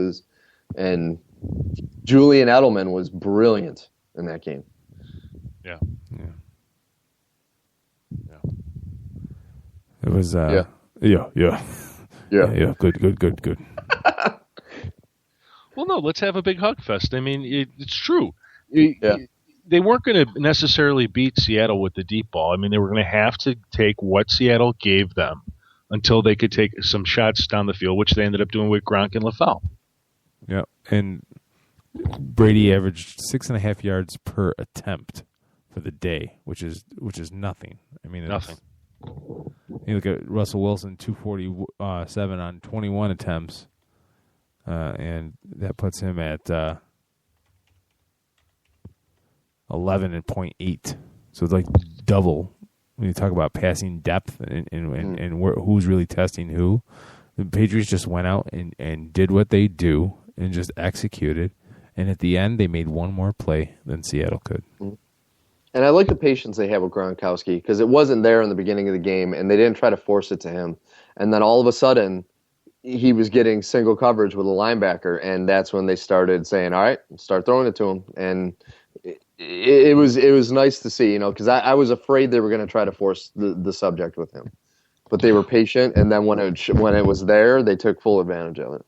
passes. And Julian Edelman was brilliant in that game. Yeah. It was, Yeah. Good. Well, no, let's have a big hug fest. I mean, it's true. Yeah. They weren't going to necessarily beat Seattle with the deep ball. I mean, they were going to have to take what Seattle gave them until they could take some shots down the field, which they ended up doing with Gronk and LaFell. Yeah, and Brady averaged 6.5 yards per attempt for the day, which is nothing. I mean, Nothing. You look at Russell Wilson, 247 on 21 attempts, and that puts him at 11.8. So it's like double when you talk about passing depth and who's really testing who. The Patriots just went out and did what they do and just executed. And at the end, they made one more play than Seattle could. And I like the patience they have with Gronkowski because it wasn't there in the beginning of the game, and they didn't try to force it to him. And then all of a sudden, he was getting single coverage with a linebacker, and that's when they started saying, all right, start throwing it to him. And it was nice to see, because I was afraid they were going to try to force the subject with him. But they were patient, and then when it was there, they took full advantage of it.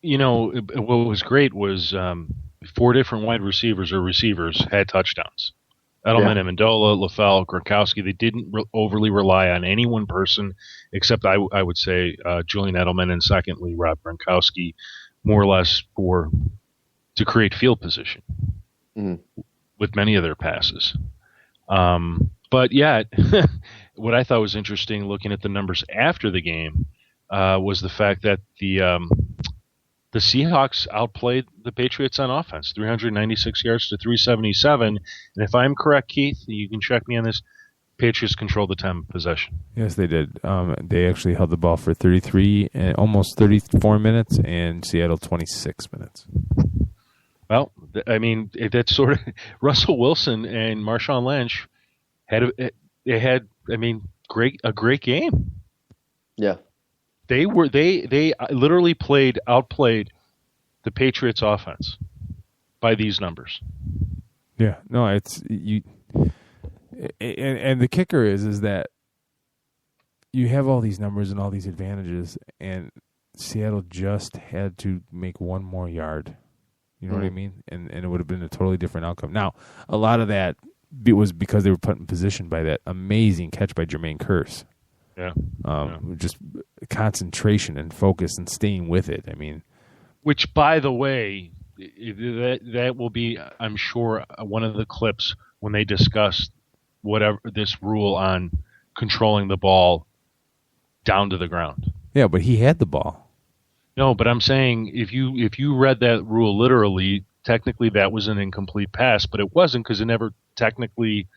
What was great was 4 different wide receivers had touchdowns. Edelman, Amendola, LaFell, Gronkowski. They didn't overly rely on any one person, except I would say Julian Edelman and secondly Rob Gronkowski, more or less to create field position with many of their passes. But yeah, what I thought was interesting looking at the numbers after the game was the fact that the Seahawks outplayed the Patriots on offense, 396 yards to 377. And if I'm correct, Keith, you can check me on this, Patriots controlled the time of possession. Yes, they did. They actually held the ball for 33 and almost 34 minutes, and Seattle 26 minutes. Well, I mean, that's sort of Russell Wilson and Marshawn Lynch had a great game. Yeah. They literally outplayed the Patriots offense by these numbers. Yeah, no, it's you, and the kicker is that you have all these numbers and all these advantages, and Seattle just had to make one more yard. You know what I mean? And it would have been a totally different outcome. Now, a lot of that was because they were put in position by that amazing catch by Jermaine Kearse. Yeah. Just concentration and focus and staying with it. I mean, which, by the way, that will be, I'm sure, one of the clips when they discuss whatever this rule on controlling the ball down to the ground. Yeah, but he had the ball. No, but I'm saying if you read that rule literally, technically that was an incomplete pass, but it wasn't because it never technically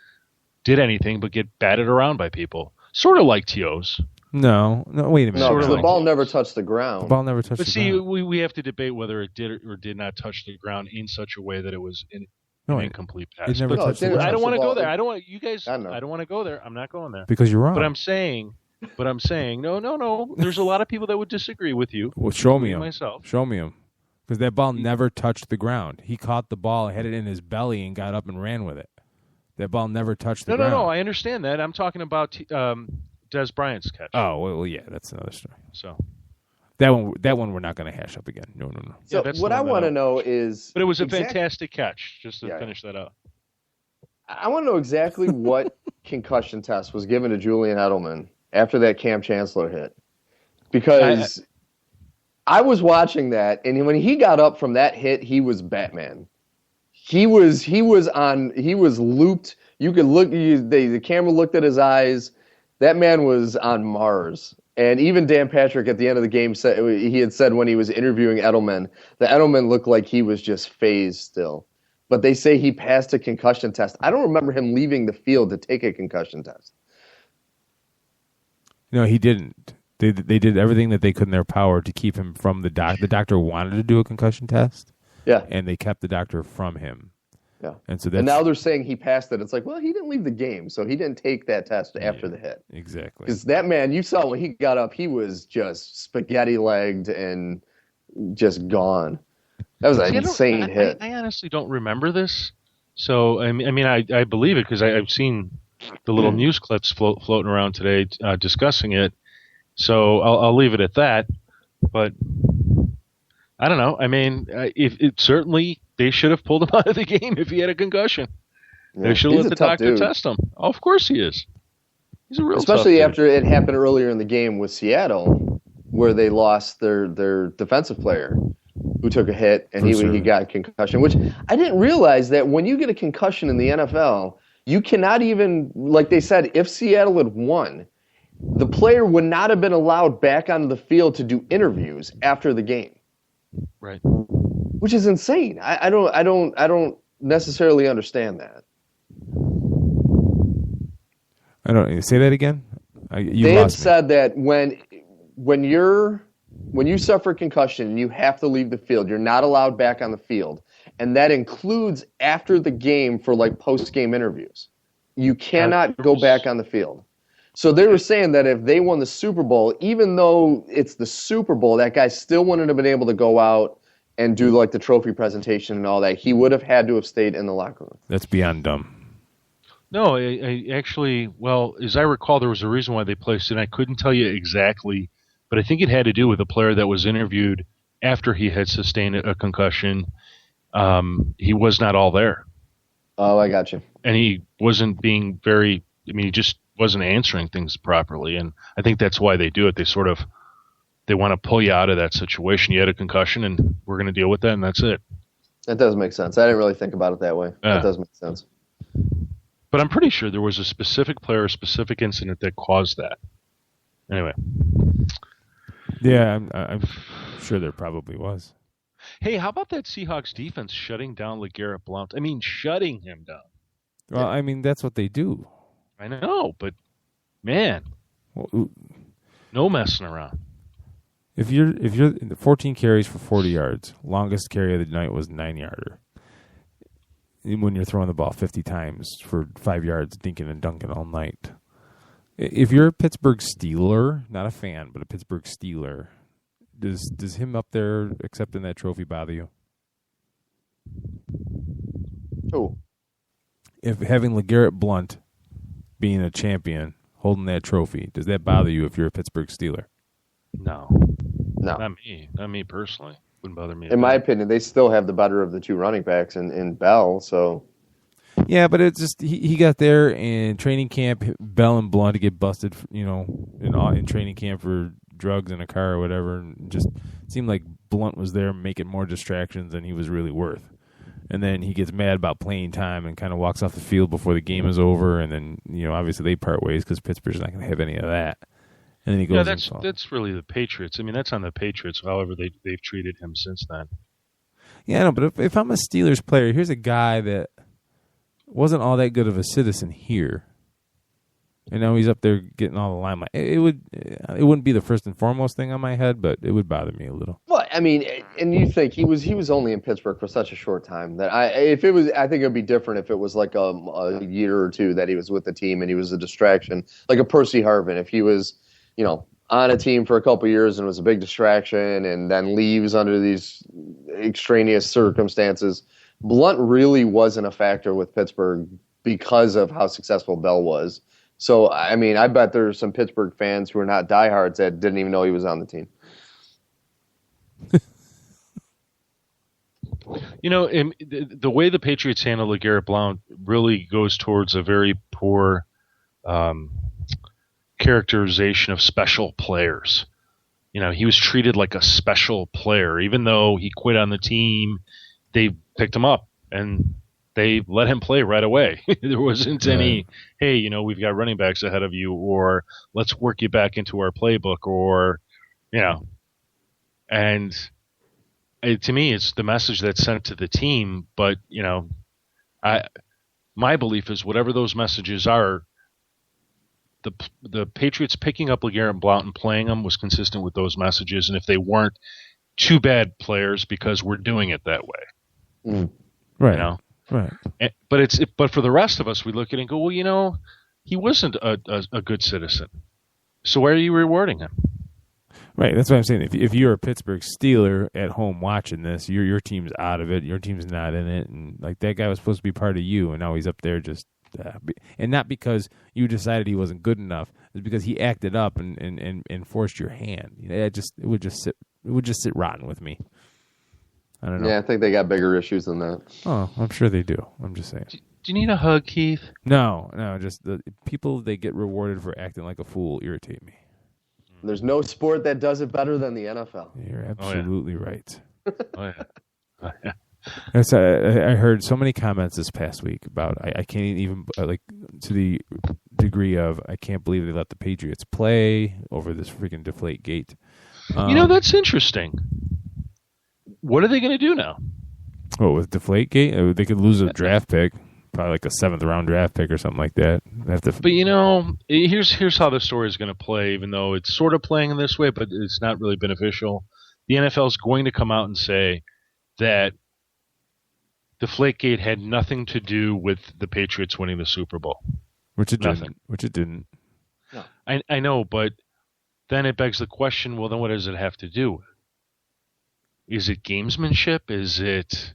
did anything but get batted around by people. Sort of like TOs. No, wait a minute. No, the ball never touched the ground. The ball never touched the ground. But see, we have to debate whether it did or did not touch the ground in such a way that it was an incomplete pass. It never touched the ground. I don't want to go there. I don't want you guys. I don't want to go there. I'm not going there. Because you're wrong. But I'm saying, no. There's a lot of people that would disagree with you. Well, show me him. Myself. Show me him. Because that ball never touched the ground. He caught the ball, had it in his belly, and got up and ran with it. That ball never touched the ground. No. I understand that. I'm talking about Des Bryant's catch. Oh, well, yeah, that's another story. So that one we're not going to hash up again. No. So what I want to know is... But it was a fantastic catch, just to finish that up. I want to know exactly what concussion test was given to Julian Edelman after that Cam Chancellor hit. Because I was watching that, and when he got up from that hit, he was Batman. He was looped. You could look, the camera looked at his eyes. That man was on Mars. And even Dan Patrick at the end of the game said he had said when he was interviewing Edelman, that Edelman looked like he was just phased still. But they say he passed a concussion test. I don't remember him leaving the field to take a concussion test. No, he didn't. They did everything that they could in their power to keep him from the doctor. The doctor wanted to do a concussion test. Yeah. And they kept the doctor from him. Yeah. And now they're saying he passed it. It's like, well, he didn't leave the game, so he didn't take that test after the hit. Exactly. Because that man, you saw when he got up, he was just spaghetti-legged and just gone. That was an insane hit. I honestly don't remember this. So, I mean, I believe it because I've seen the little news clips floating around today discussing it. So I'll leave it at that. But I don't know. I mean, if it certainly they should have pulled him out of the game if he had a concussion. Yeah, they should have let the doctor test him. Oh, of course he is. He's a real especially tough after it happened earlier in the game with Seattle, where they lost their defensive player who took a hit and he got a concussion. Which I didn't realize that when you get a concussion in the NFL, you cannot even, like they said, if Seattle had won, the player would not have been allowed back onto the field to do interviews after the game. Right. Which is insane. I don't necessarily understand that. I don't say that again. They have said that when you suffer a concussion and you have to leave the field, you're not allowed back on the field, and that includes after the game for like post-game interviews. You cannot go back on the field. So they were saying that if they won the Super Bowl, even though it's the Super Bowl, that guy still wouldn't have been able to go out and do like the trophy presentation and all that. He would have had to have stayed in the locker room. That's beyond dumb. No, I actually, well, as I recall, there was a reason why they placed it, and I couldn't tell you exactly, but I think it had to do with a player that was interviewed after he had sustained a concussion. He was not all there. Oh, I got you. And he wasn't being he just wasn't answering things properly, and I think that's why they do it. They want to pull you out of that situation. You had a concussion, and we're going to deal with that, and that's it. That does make sense. I didn't really think about it that way. That does make sense. But I'm pretty sure there was a specific player, a specific incident that caused that. Anyway. Yeah, I'm sure there probably was. Hey, how about that Seahawks defense shutting down LeGarrette Blount? I mean, shutting him down. Well, I mean, that's what they do. I know, but man, no messing around. If you're 14 carries for 40 yards, longest carry of the night was 9-yarder. When you're throwing the ball 50 times for 5 yards, dinking and dunking all night. If you're a Pittsburgh Steeler, not a fan, but a Pittsburgh Steeler, does him up there accepting that trophy bother you? Oh. If having LeGarrette Blount being a champion, holding that trophy, does that bother you if you're a Pittsburgh Steeler? No. Not me personally. Wouldn't bother me. In my opinion, they still have the better of the two running backs in Bell, so. Yeah, but it's just he got there in training camp. Bell and Blount to get busted, in training camp for drugs in a car or whatever. And just seemed like Blount was there making more distractions than he was really worth. And then he gets mad about playing time and kind of walks off the field before the game is over. And then obviously they part ways because Pittsburgh's not going to have any of that. And then he goes. Yeah, that's really the Patriots. I mean, that's on the Patriots. However, they've treated him since then. Yeah, I know. But if I'm a Steelers player, here's a guy that wasn't all that good of a citizen here, and now he's up there getting all the limelight. It wouldn't be the first and foremost thing on my head, but it would bother me a little. Well, I mean, and you think he was only in Pittsburgh for such a short time that I think it would be different if it was like a year or two that he was with the team and he was a distraction, like a Percy Harvin. If he was, on a team for a couple of years and was a big distraction and then leaves under these extraneous circumstances. Blount really wasn't a factor with Pittsburgh because of how successful Bell was. So, I mean, I bet there's some Pittsburgh fans who are not diehards that didn't even know he was on the team. The way the Patriots handle LeGarrette Blount really goes towards a very poor characterization of special players. He was treated like a special player. Even though he quit on the team, they picked him up and they let him play right away. There wasn't any, hey, we've got running backs ahead of you, or let's work you back into our playbook, or, and to me, it's the message that's sent to the team. But, my belief is whatever those messages are, the Patriots picking up LeGarrette Blount and playing him was consistent with those messages. And if they weren't, too bad players, because we're doing it that way. Right. Right. But for the rest of us, we look at it and go, well, he wasn't a good citizen. So why are you rewarding him? Right, that's what I'm saying. If you're a Pittsburgh Steeler at home watching this, your team's out of it. Your team's not in it, and like that guy was supposed to be part of you, and now he's up there just, and not because you decided he wasn't good enough. It's because he acted up and forced your hand. It would just sit rotten with me. I don't know. Yeah, I think they got bigger issues than that. Oh, I'm sure they do. I'm just saying. Do you need a hug, Keith? No, just the people they get rewarded for acting like a fool irritate me. There's no sport that does it better than the NFL. You're absolutely right. Oh, yeah. I heard so many comments this past week about I can't even like to the degree of I can't believe they let the Patriots play over this freaking Deflate Gate. That's interesting. What are they going to do now? Oh, with Deflate Gate, they could lose a draft pick. Probably like a 7th round draft pick or something like that. But here's how the story is going to play. Even though it's sort of playing in this way, but it's not really beneficial. The NFL is going to come out and say that Deflategate had nothing to do with the Patriots winning the Super Bowl. Which it didn't. No. I know, but then it begs the question. Well, then what does it have to do with? Is it gamesmanship? Is it?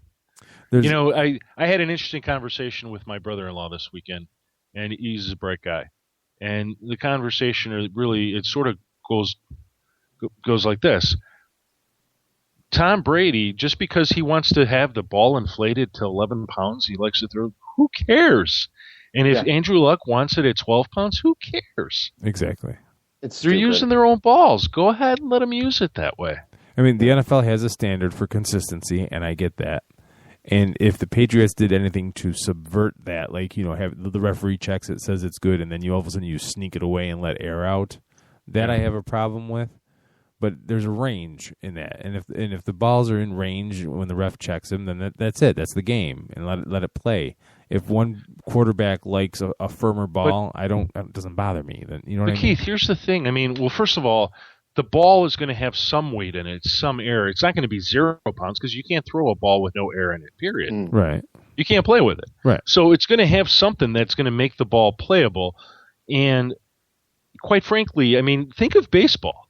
I had an interesting conversation with my brother-in-law this weekend, and he's a bright guy. And the conversation really, it sort of goes like this. Tom Brady, just because he wants to have the ball inflated to 11 pounds, he likes to throw, who cares? And if Andrew Luck wants it at 12 pounds, who cares? Exactly. They're using their own balls. Go ahead and let them use it that way. I mean, the NFL has a standard for consistency, and I get that. And if the Patriots did anything to subvert that, like, have the referee checks it, says it's good, and then all of a sudden you sneak it away and let air out, that I have a problem with. But there's a range in that, and if the balls are in range when the ref checks them, then that's it. That's the game, and let it play. If one quarterback likes a firmer ball, it doesn't bother me. Then you know what I mean. Keith, here's the thing. I mean, well, first of all, the ball is going to have some weight in it, some air. It's not going to be 0 pounds because you can't throw a ball with no air in it, period. Right. You can't play with it. Right. So it's going to have something that's going to make the ball playable. And quite frankly, I mean, think of baseball.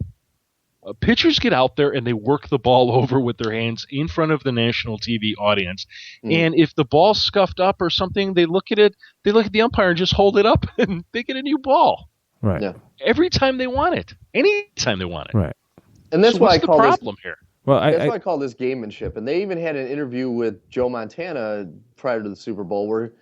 Pitchers get out there and they work the ball over with their hands in front of the national TV audience. And if the ball's scuffed up or something, they look at it, they look at the umpire and just hold it up and they get a new ball. Right. Yeah. Every time they want it. Anytime they want it. Right. And that's why I call the problem here. Well, that's why I call this gamemanship. And they even had an interview with Joe Montana prior to the Super Bowl where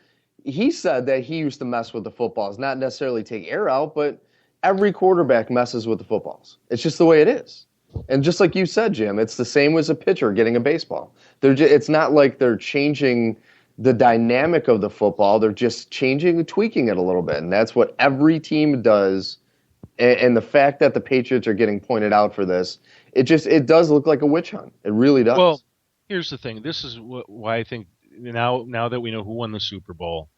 he said that he used to mess with the footballs, not necessarily take air out, but every quarterback messes with the footballs. It's just the way it is. And just like you said, Jim, it's the same as a pitcher getting a baseball. It's not like they're changing the dynamic of the football. They're just tweaking it a little bit. And that's what every team does. And the fact that the Patriots are getting pointed out for this, it does look like a witch hunt. It really does. Well, here's the thing. This is why I think now that we know who won the Super Bowl,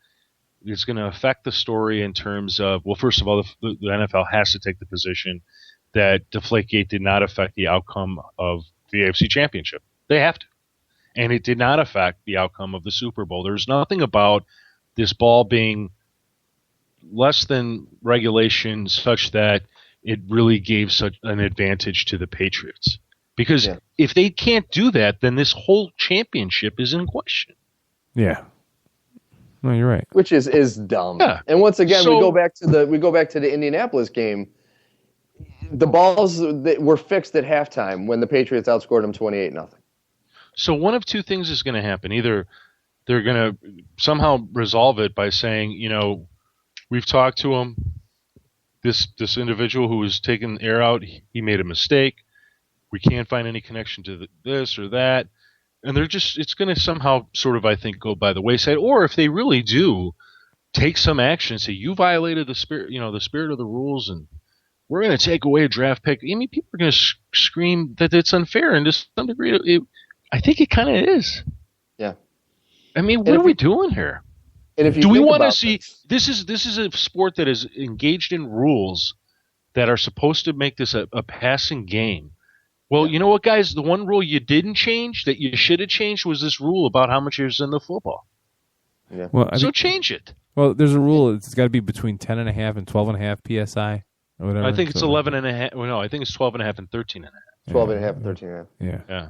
it's going to affect the story in terms of, well, first of all, the NFL has to take the position that Deflategate did not affect the outcome of the AFC Championship. They have to. And it did not affect the outcome of the Super Bowl. There's nothing about this ball being less than regulation such that it really gave such an advantage to the Patriots. Because if they can't do that, then this whole championship is in question. Yeah. No, you're right. Which is dumb. Yeah. And once again, we go back to the Indianapolis game. The balls that were fixed at halftime when the Patriots outscored them 28-0. So one of two things is going to happen. Either they're going to somehow resolve it by saying, we've talked to him. This individual who was taking air out, he made a mistake. We can't find any connection to this or that. And it's going to somehow sort of, I think, go by the wayside. Or if they really do take some action and say, you violated the spirit of the rules, and we're going to take away a draft pick. I mean, people are going to scream that it's unfair, and to some degree, I think it kind of is. Yeah. I mean, what are we doing here? And if you do we want to see this is a sport that is engaged in rules that are supposed to make this a passing game. Well, you know what, guys? The one rule you didn't change that you should have changed was this rule about how much is in the football. Yeah. Well, so change it. Well, there's a rule. It's got to be between 10.5 and 12.5 psi. or whatever. I think it's 11 and a half. Well, no, I think it's 12 and a half and 13 and a half. 12 and a half and 13 and a half. Yeah. Yeah.